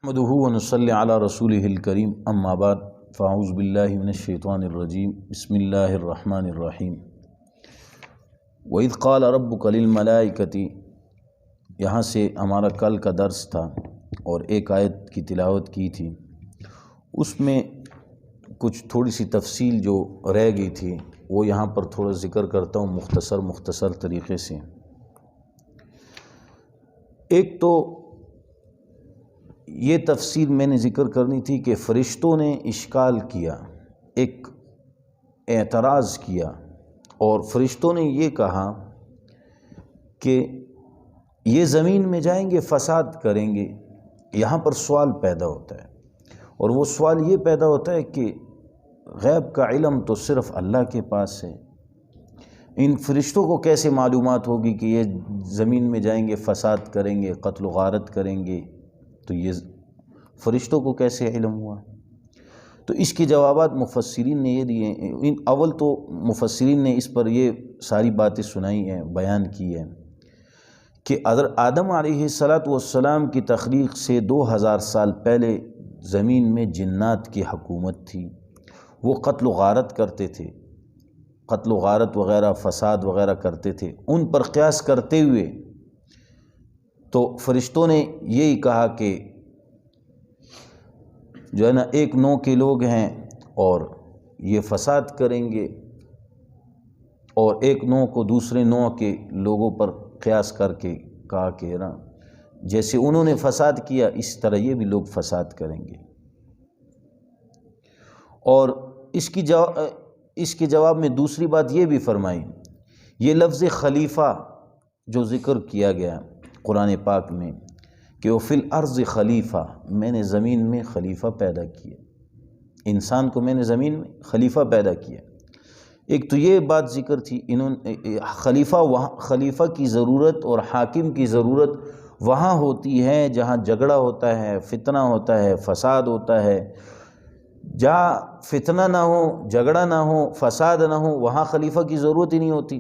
نحمده ونصلی علی رسوله الکریم اما بعد فاعوذ باللہ من الشیطان الرجیم بسم اللہ الرحمن الرحیم وَإِذْ قَالَ رَبُّكَ لِلْمَلَائِكَةِ، یہاں سے ہمارا کل کا درس تھا اور ایک آیت کی تلاوت کی تھی، اس میں کچھ تھوڑی سی تفصیل جو رہ گئی تھی وہ یہاں پر تھوڑا ذکر کرتا ہوں مختصر طریقے سے۔ ایک تو یہ تفصیل میں نے ذکر کرنی تھی کہ فرشتوں نے اشکال کیا، ایک اعتراض کیا، اور فرشتوں نے یہ کہا کہ یہ زمین میں جائیں گے فساد کریں گے۔ یہاں پر سوال پیدا ہوتا ہے، اور وہ سوال یہ پیدا ہوتا ہے کہ غیب کا علم تو صرف اللہ کے پاس ہے، ان فرشتوں کو کیسے معلومات ہوگی کہ یہ زمین میں جائیں گے فساد کریں گے، قتل و غارت کریں گے؟ تو یہ فرشتوں کو کیسے علم ہوا؟ تو اس کے جوابات مفسرین نے یہ دیے ہیں۔ اول تو مفسرین نے اس پر یہ ساری باتیں سنائی ہیں، بیان کی ہیں کہ آدم علیہ السلام کی تخلیق سے 2000 سال پہلے زمین میں جنات کی حکومت تھی، وہ قتل و غارت کرتے تھے، قتل و غارت وغیرہ فساد وغیرہ کرتے تھے۔ ان پر قیاس کرتے ہوئے تو فرشتوں نے یہی کہا کہ جو ہے نا ایک نوع کے لوگ ہیں اور یہ فساد کریں گے، اور ایک نوع کو دوسرے نوع کے لوگوں پر قیاس کر کے کہا کہ نا جیسے انہوں نے فساد کیا اس طرح یہ بھی لوگ فساد کریں گے۔ اور اس کے جواب میں دوسری بات یہ بھی فرمائی، یہ لفظ خلیفہ جو ذکر کیا گیا قرآن پاک میں کہ وہ فی الارض خلیفہ، میں نے زمین میں خلیفہ پیدا کیا، انسان کو میں نے زمین میں خلیفہ پیدا کیا۔ ایک تو یہ بات ذکر تھی، خلیفہ کی ضرورت اور حاکم کی ضرورت وہاں ہوتی ہے جہاں جھگڑا ہوتا ہے، فتنہ ہوتا ہے، فساد ہوتا ہے۔ جہاں فتنہ نہ ہو، جھگڑا نہ ہو، فساد نہ ہو، وہاں خلیفہ کی ضرورت ہی نہیں ہوتی۔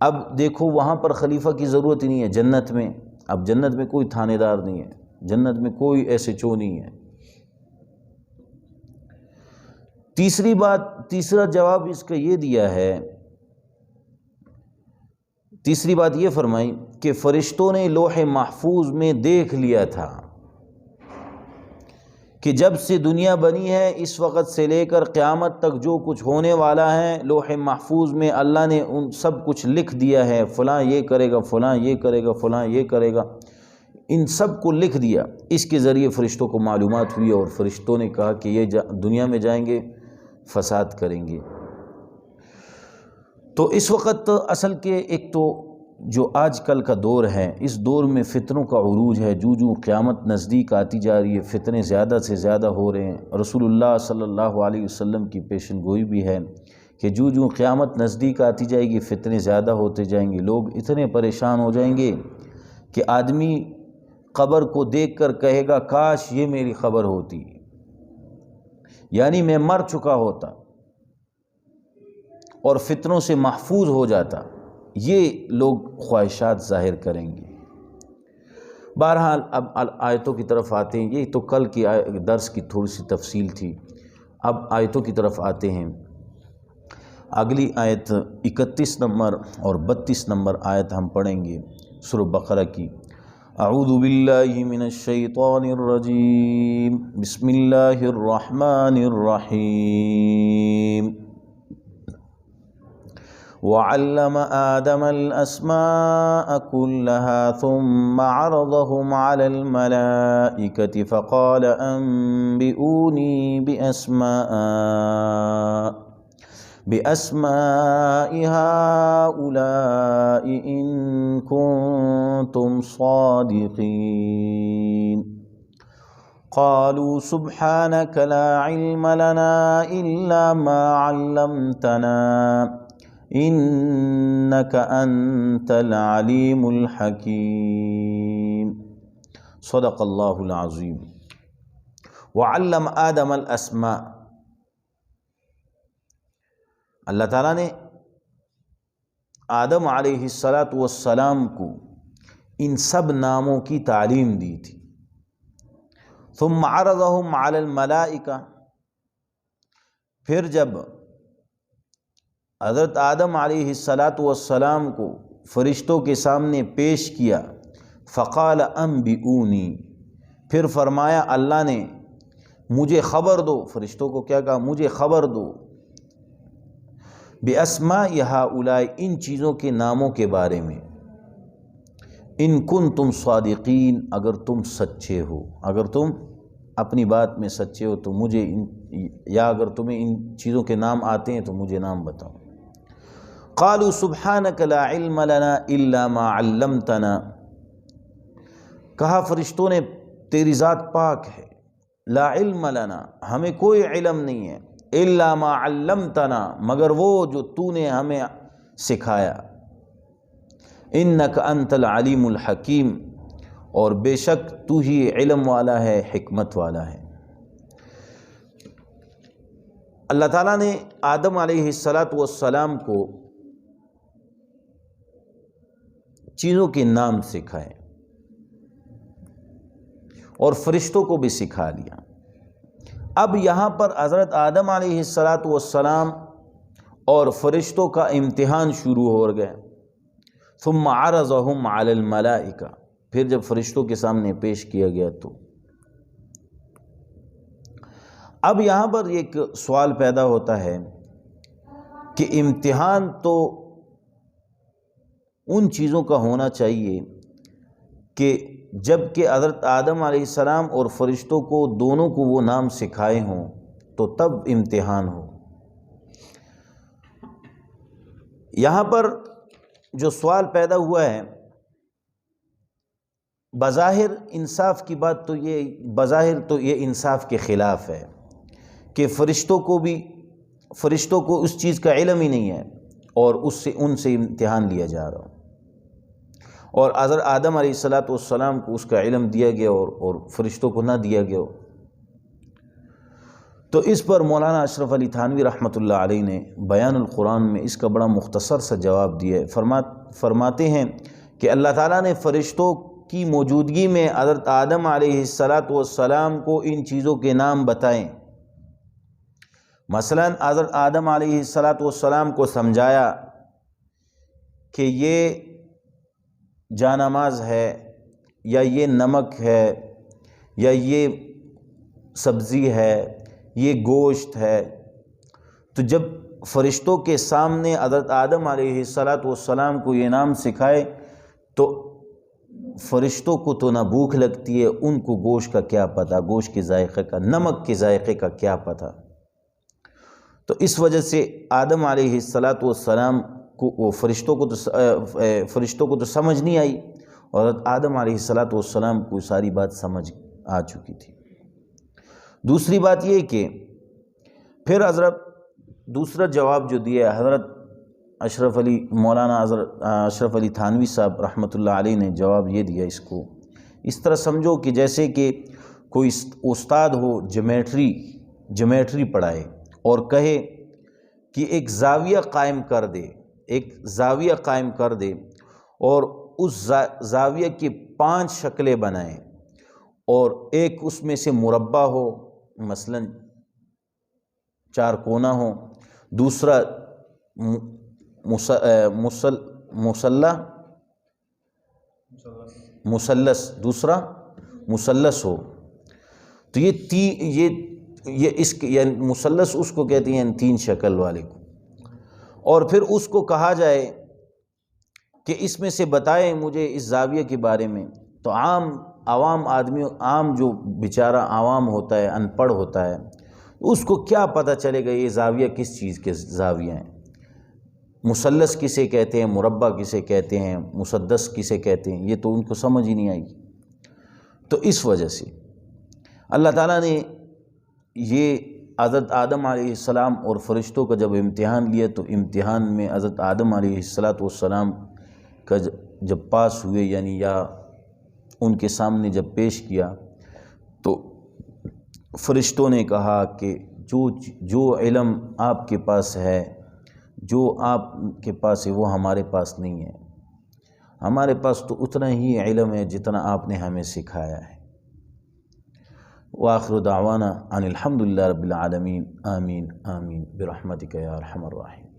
اب دیکھو وہاں پر خلیفہ کی ضرورت ہی نہیں ہے جنت میں۔ اب جنت میں کوئی تھانے دار نہیں ہے، جنت میں کوئی ایس ایچ او نہیں ہے۔ تیسرا جواب اس کا یہ دیا ہے، تیسری بات یہ فرمائی کہ فرشتوں نے لوح محفوظ میں دیکھ لیا تھا کہ جب سے دنیا بنی ہے اس وقت سے لے کر قیامت تک جو کچھ ہونے والا ہے لوح محفوظ میں اللہ نے ان سب کچھ لکھ دیا ہے، فلاں یہ کرے گا، فلاں یہ کرے گا، فلاں یہ کرے گا، ان سب کو لکھ دیا۔ اس کے ذریعے فرشتوں کو معلومات ہوئی اور فرشتوں نے کہا کہ یہ دنیا میں جائیں گے فساد کریں گے۔ تو اس وقت اصل کے ایک تو جو آج کل کا دور ہے، اس دور میں فتنوں کا عروج ہے، جو قیامت نزدیک آتی جا رہی ہے فتنے زیادہ سے زیادہ ہو رہے ہیں۔ رسول اللہ صلی اللہ علیہ وسلم کی پیشن گوئی بھی ہے کہ جو قیامت نزدیک آتی جائے گی فتنے زیادہ ہوتے جائیں گے، لوگ اتنے پریشان ہو جائیں گے کہ آدمی قبر کو دیکھ کر کہے گا کاش یہ میری خبر ہوتی، یعنی میں مر چکا ہوتا اور فتنوں سے محفوظ ہو جاتا، یہ لوگ خواہشات ظاہر کریں گے۔ بہرحال اب آیتوں کی طرف آتے ہیں، یہ تو کل کی درس کی تھوڑی سی تفصیل تھی، اب آیتوں کی طرف آتے ہیں۔ اگلی آیت 31 نمبر اور 32 نمبر آیت ہم پڑھیں گے سورہ بقرہ کی۔ اعوذ باللہ من الشیطان الرجیم، بسم اللہ الرحمن الرحیم۔ وعلم آدم الأسماء كلها ثم عرضهم على الملائكة فقال أنبئوني بأسماء هؤلاء إن كنتم صادقين قالوا سبحانك لا علم لنا إلا ما علمتنا انک انت العلیم الحکیم۔ صدق اللہ العظیم۔ وعلم آدم الاسماء، اللہ تعالیٰ نے آدم علیہ السلام کو ان سب ناموں کی تعلیم دی تھی۔ ثم عرضهم علی الملائکہ، پھر جب حضرت آدم علیہ السلام کو فرشتوں کے سامنے پیش کیا، فقال انبئونی، پھر فرمایا اللہ نے مجھے خبر دو، فرشتوں کو کیا کہا؟ مجھے خبر دو، باسماء ہؤلاء، ان چیزوں کے ناموں کے بارے میں، ان کنتم صادقین، اگر تم سچے ہو، اگر تم اپنی بات میں سچے ہو تو مجھے یا اگر تمہیں ان چیزوں کے نام آتے ہیں تو مجھے نام بتاؤ۔ قالوا سبحانک لا علم لنا الا ما علمتنا، کہا فرشتوں نے تیری ذات پاک ہے، لا علم لنا، ہمیں کوئی علم نہیں ہے، الا ما علمتنا، مگر وہ جو تو نے ہمیں سکھایا، انک انت العلیم الحکیم، اور بے شک تو ہی علم والا ہے، حکمت والا ہے۔ اللہ تعالیٰ نے آدم علیہ السلام کو چیزوں کے نام سکھائے اور فرشتوں کو بھی سکھا دیا۔ اب یہاں پر حضرت آدم علیہ السلام اور فرشتوں کا امتحان شروع ہو گیا۔ ثم عرضهم علی الملائکہ، پھر جب فرشتوں کے سامنے پیش کیا گیا تو اب یہاں پر ایک سوال پیدا ہوتا ہے کہ امتحان تو ان چیزوں کا ہونا چاہیے کہ جب کہ حضرت آدم علیہ السلام اور فرشتوں کو دونوں کو وہ نام سکھائے ہوں تو تب امتحان ہو۔ یہاں پر جو سوال پیدا ہوا ہے، بظاہر انصاف کی بات تو یہ انصاف کے خلاف ہے کہ فرشتوں کو اس چیز کا علم ہی نہیں ہے اور ان سے امتحان لیا جا رہا ہو، اور حضرت آدم علیہ السلام کو اس کا علم دیا گیا اور فرشتوں کو نہ دیا گیا ہو۔ تو اس پر مولانا اشرف علی تھانوی رحمۃ اللہ علیہ نے بیان القرآن میں اس کا بڑا مختصر سا جواب دیا ہے۔ فرماتے ہیں کہ اللہ تعالیٰ نے فرشتوں کی موجودگی میں حضرت آدم علیہ السلام کو ان چیزوں کے نام بتائیں۔ مثلا حضرت آدم علیہ السلام کو سمجھایا کہ یہ جانماز ہے، یا یہ نمک ہے، یا یہ سبزی ہے، یہ گوشت ہے۔ تو جب فرشتوں کے سامنے حضرت آدم علیہ السلام کو یہ نام سکھائے تو فرشتوں کو تو نہ بھوک لگتی ہے، ان کو گوشت کا کیا پتہ، گوشت کے ذائقے کا، نمک کے ذائقے کا کیا پتہ۔ تو اس وجہ سے آدم علیہ السلام کو فرشتوں کو تو سمجھ نہیں آئی، اور آدم علیہ السلام کو ساری بات سمجھ آ چکی تھی۔ دوسری بات یہ کہ پھر حضرت دوسرا جواب جو دیا حضرت مولانا اشرف علی تھانوی صاحب رحمۃ اللہ علیہ نے جواب یہ دیا، اس کو اس طرح سمجھو کہ جیسے کہ کوئی استاد ہو، جیومیٹری پڑھائے اور کہے کہ ایک زاویہ قائم کر دے اور اس زاویہ کی 5 شکلیں بنائیں، اور ایک اس میں سے مربع ہو، مثلا 4 کونا ہو، دوسرا مثلث، دوسرا مثلث ہو۔ تو یہ مثلث اس کو کہتے ہیں 3 شکل والے کو، اور پھر اس کو کہا جائے کہ اس میں سے بتائیں مجھے اس زاویہ کے بارے میں، تو عام جو بیچارہ عوام ہوتا ہے، ان پڑھ ہوتا ہے، اس کو کیا پتہ چلے گا یہ زاویہ کس چیز کے زاویہ ہیں، مثلث کسے کہتے ہیں، مربع کسے کہتے ہیں، مسدس کسے کہتے ہیں، یہ تو ان کو سمجھ ہی نہیں آئی۔ تو اس وجہ سے اللہ تعالیٰ نے یہ حضرت آدم علیہ السلام اور فرشتوں کا جب امتحان لیا تو امتحان میں حضرت آدم علیہ السلام کا جب پاس ہوئے، یعنی یا ان کے سامنے جب پیش کیا تو فرشتوں نے کہا کہ جو علم آپ کے پاس ہے، جو آپ کے پاس ہے وہ ہمارے پاس نہیں ہے۔ ہمارے پاس تو اتنا ہی علم ہے جتنا آپ نے ہمیں سکھایا ہے۔ وآخر دعوانا ان الحمد للہ رب العالمین، آمین آمین برحمتک یا ارحم الراحمین۔